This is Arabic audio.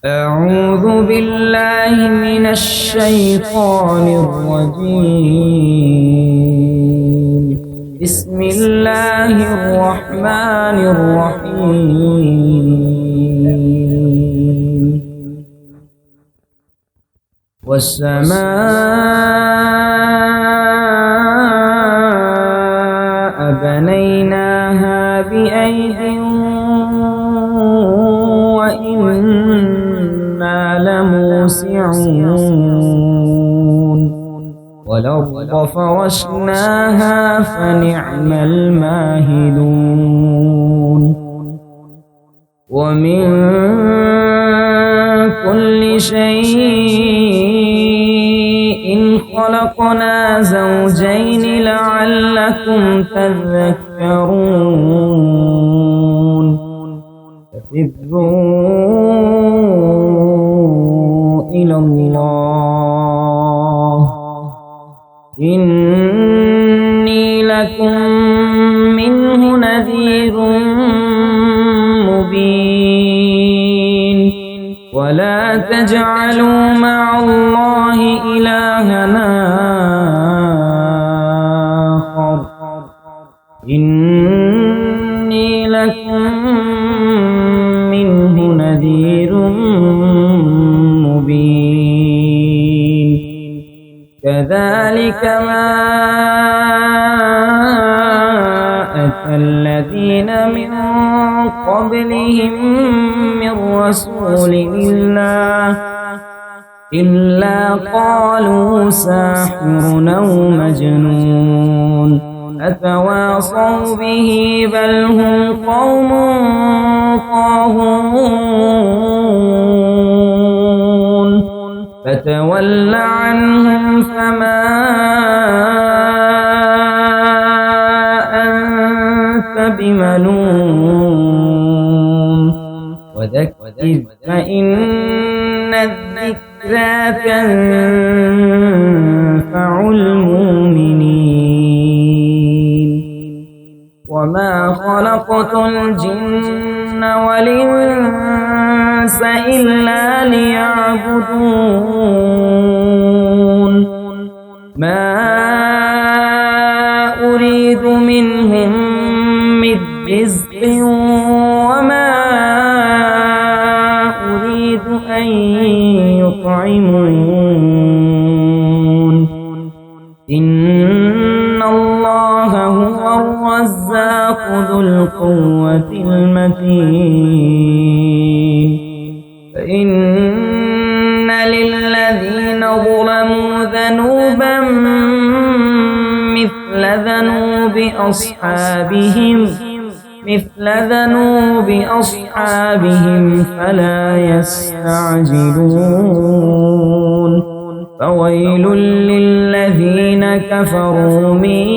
أعوذ بالله من الشيطان الرجيم. بسم الله الرحمن الرحيم. والسماء بنيناها بأيد وإنا لموسعون والأرض فرشناها فنعم الماهدون ومن كل شيء خلقنا زوجين لعلكم تذكرون ففروا إلى الله إني لكم منه نذير مبين ولا تجعلوا مع الله إلهًا آخر إني لكم منه نذير مبين كذلك ما أتى الذين من قبلهم من رسول إلا قالوا ساحر أو مجنون أتواصوا به بل هم قوم طاغون فتول عنهم فما أنت بملوم وذكر فإن الذكرى تنفع المؤمنين وما خلقت الجن والإنس إلا ليعبدون ما أريد منهم من رزق وما أريد أن يطعمون إن الله هو الرزاق ذو القوة المتين فإن للذين ظلموا ذنوبا مثل ذنوب أصحابهم فلا يستعجلون فويل للذين كفروا من